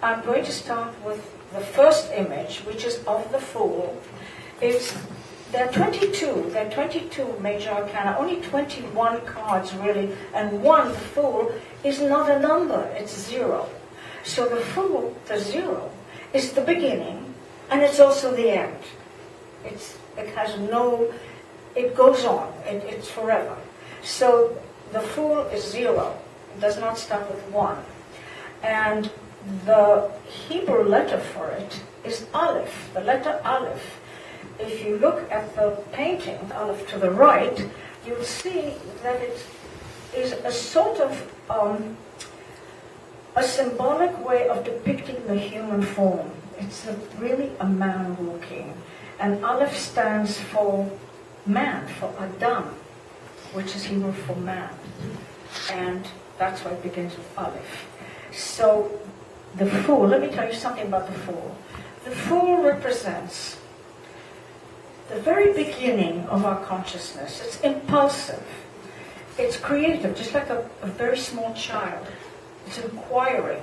I'm going to start with the first image, which is of the Fool. There are 22 major arcana, only 21 cards really, and one, the Fool, is not a number, it's 0. So the Fool, the 0, is the beginning, and it's also the end. It goes on, it's forever. So the Fool is 0, it does not start with 1. And the Hebrew letter for it is Aleph, the letter Aleph. If you look at the painting, Aleph to the right, you'll see that it is a sort of a symbolic way of depicting the human form. It's really a man walking. And Aleph stands for man, for Adam, which is Hebrew for man. And that's why it begins with Aleph. So the Fool, let me tell you something about the Fool. The Fool represents the very beginning of our consciousness. It's impulsive. It's creative, just like a very small child. It's inquiring.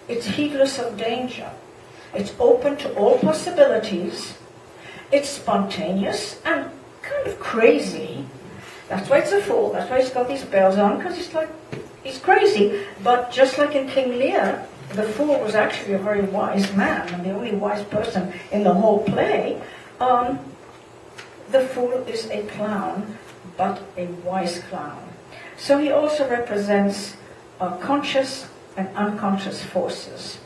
It's heedless of danger. It's open to all possibilities. It's spontaneous and kind of crazy. That's why it's a Fool. That's why he's got these bells on, because he's crazy. But just like in King Lear, the Fool was actually a very wise man, and the only wise person in the whole play. The Fool is a clown, but a wise clown. So he also represents conscious and unconscious forces.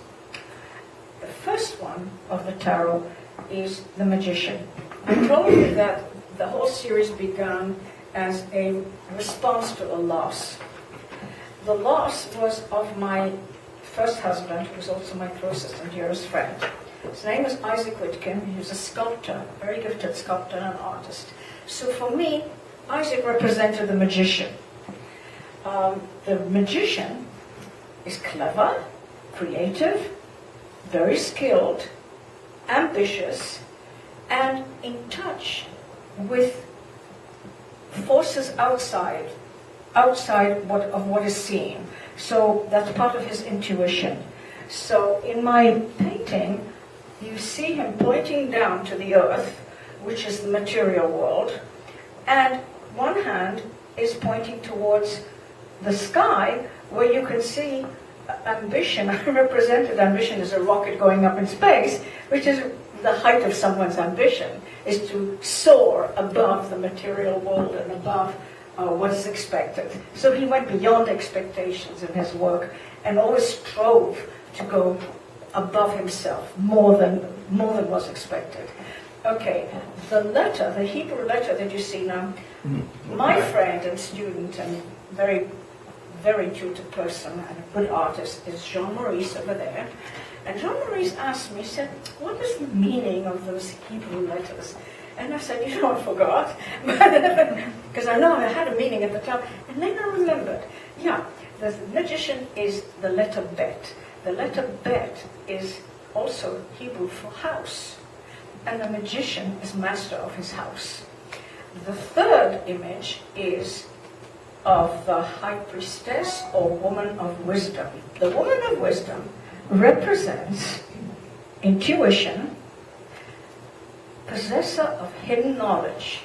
The first one of the tarot is the Magician. I told you that the whole series began as a response to a loss. The loss was of my first husband, who was also my closest and dearest friend. His name was Isaac Whitkin. He was a sculptor, a very gifted sculptor and an artist. So for me, Isaac represented the magician. The magician is clever, creative, very skilled, ambitious, and in touch with forces outside of what is seen. So that's part of his intuition. So in my painting, you see him pointing down to the earth, which is the material world, and one hand is pointing towards the sky, where you can see ambition. I represented ambition as a rocket going up in space, which is the height of someone's ambition, is to soar above the material world and above what is expected. So he went beyond expectations in his work and always strove to go above himself, more than was expected. Okay, the letter, the Hebrew letter that you see now, my friend and student and very, very intuitive person and a good artist is Jean-Maurice over there. And Jean-Maurice asked me, he said, what is the meaning of those Hebrew letters? And I said, you know, I forgot, because I know I had a meaning at the time. And then I remembered, yeah, the magician is the letter Bet. The letter Bet is also Hebrew for house. And the magician is master of his house. The third image is of the high priestess or woman of wisdom. The woman of wisdom represents intuition, possessor of hidden knowledge.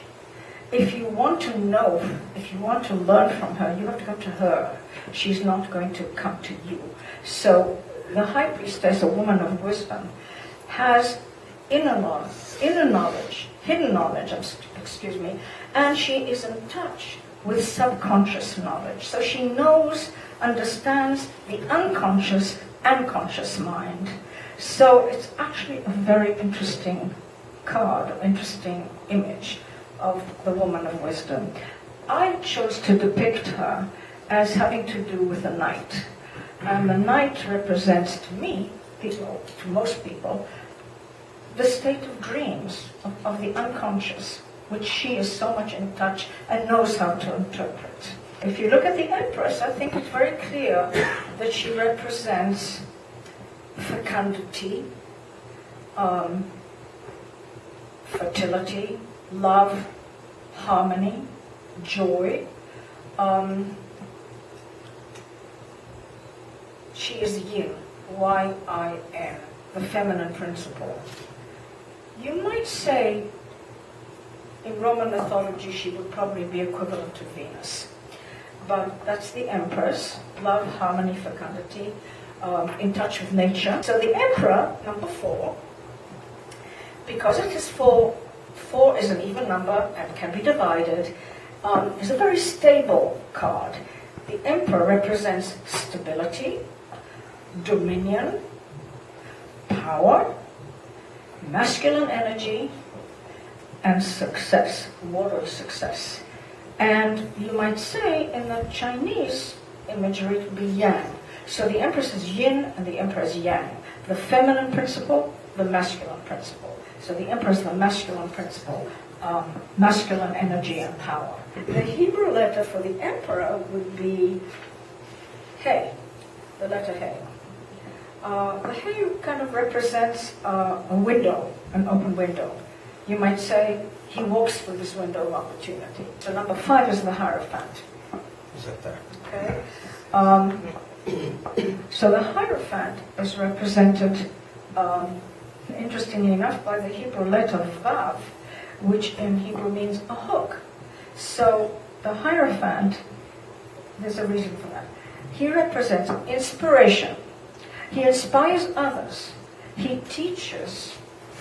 If you want to know, if you want to learn from her, you have to come to her. She's not going to come to you. So the high priestess, a woman of wisdom, has inner knowledge, hidden knowledge, and she is in touch with subconscious knowledge. So she knows, understands the unconscious and conscious mind. So it's actually a very interesting card, interesting image of the woman of wisdom. I chose to depict her as having to do with the night. And the night represents to me, to most people, the state of dreams, of the unconscious, which she is so much in touch and knows how to interpret. If you look at the Empress, I think it's very clear that she represents fecundity, fertility, love, harmony, joy. She is yin, Y-I-N, the feminine principle. You might say, in Roman mythology, she would probably be equivalent to Venus. But that's the Empress, love, harmony, fecundity, in touch with nature. So the Emperor, number 4, because it is 4, 4 is an even number and can be divided, is a very stable card. The Emperor represents stability, dominion, power, masculine energy, and success, moral success. And you might say in the Chinese imagery it would be yang. So the Empress is yin and the Emperor is yang. The feminine principle, the masculine principle. So the Emperor is the masculine principle, masculine energy and power. The Hebrew letter for the Emperor would be He, the letter He. The He kind of represents a window, an open window. You might say he walks through this window of opportunity. So number 5 is the Hierophant. Is that there? Okay. So the Hierophant is represented, interestingly enough, by the Hebrew letter Vav, which in Hebrew means a hook. So the Hierophant, there's a reason for that. He represents inspiration. He inspires others. He teaches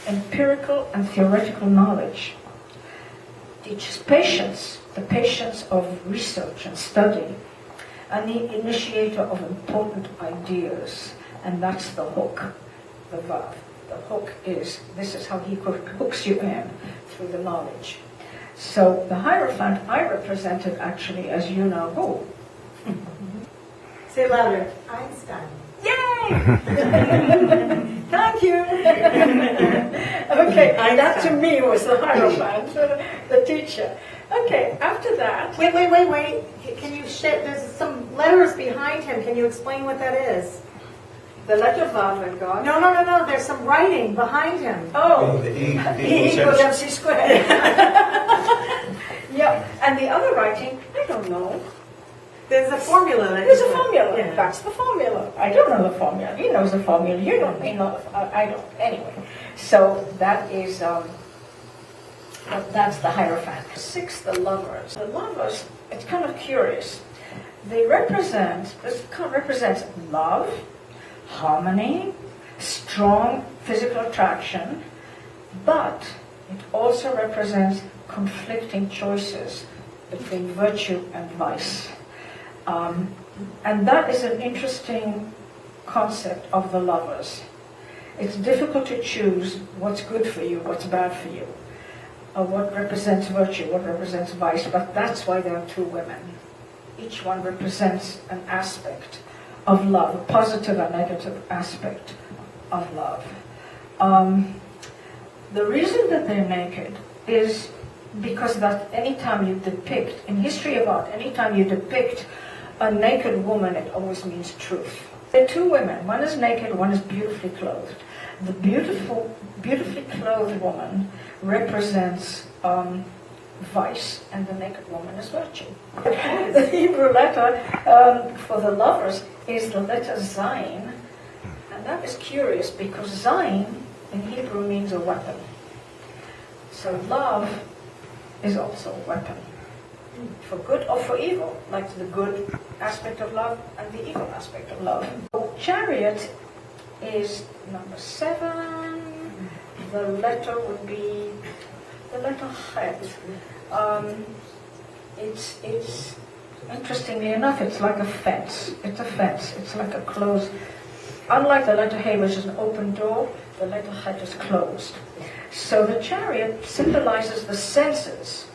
empirical and theoretical knowledge. Teaches patience, the patience of research and study, and the initiator of important ideas. And that's the hook, the Vav. The hook is, this is how he hooks you in through the knowledge. So the Hierophant I represented actually, as you know, who? Say louder. Einstein. Yay! Thank you. Okay, that to me was the Hierophant, the teacher. Okay, after that... Wait. Can you share, there's some letters behind him. Can you explain what that is? The letter Vav I got. No. There's some writing behind him. Oh, the E equals MC squared. Yeah, and the other writing, I don't know. There's a formula. There's a formula. Yeah. That's the formula. I don't know the formula. He knows the formula. You don't know. I don't. Anyway, so that is that's the Hierophant. 6, the Lovers. The Lovers. It's kind of curious. They represent. This represents love, harmony, strong physical attraction, but it also represents conflicting choices between virtue and vice. And that is an interesting concept of the Lovers. It's difficult to choose what's good for you, what's bad for you, what represents virtue, what represents vice, but that's why there are 2 women. Each one represents an aspect of love, a positive and negative aspect of love. The reason that they're naked is because that anytime you depict, in history of art, anytime you depict a naked woman, it always means truth. There are 2 women. One is naked, one is beautifully clothed. The beautifully clothed woman represents vice, and the naked woman is virtue. The Hebrew letter for the Lovers is the letter Zayin, and that is curious because Zayin in Hebrew means a weapon. So love is also a weapon, for good or for evil, like the good aspect of love and the evil aspect of love. Chariot is number 7. The letter would be the letter Het. It's interestingly enough, it's like a fence. It's a fence. It's like a closed. Unlike the letter He, which is an open door, the letter Het is closed. So the chariot symbolizes the senses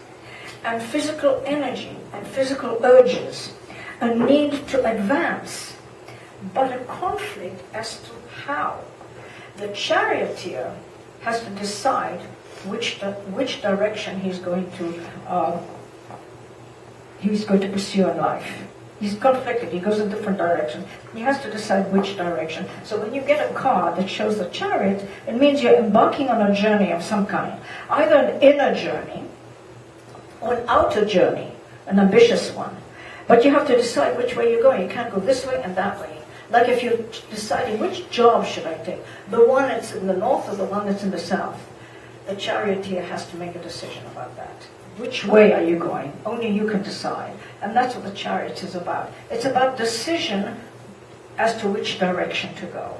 and physical energy and physical urges, a need to advance, but a conflict as to how. The charioteer has to decide which direction he's going to pursue in life. He's conflicted. He goes in different directions. He has to decide which direction. So when you get a card that shows the chariot, it means you're embarking on a journey of some kind, either an inner journey or an outer journey, an ambitious one. But you have to decide which way you're going. You can't go this way and that way. Like if you're deciding which job should I take, the one that's in the north or the one that's in the south, the charioteer has to make a decision about that. Which way are you going? Only you can decide. And that's what the chariot is about. It's about decision as to which direction to go.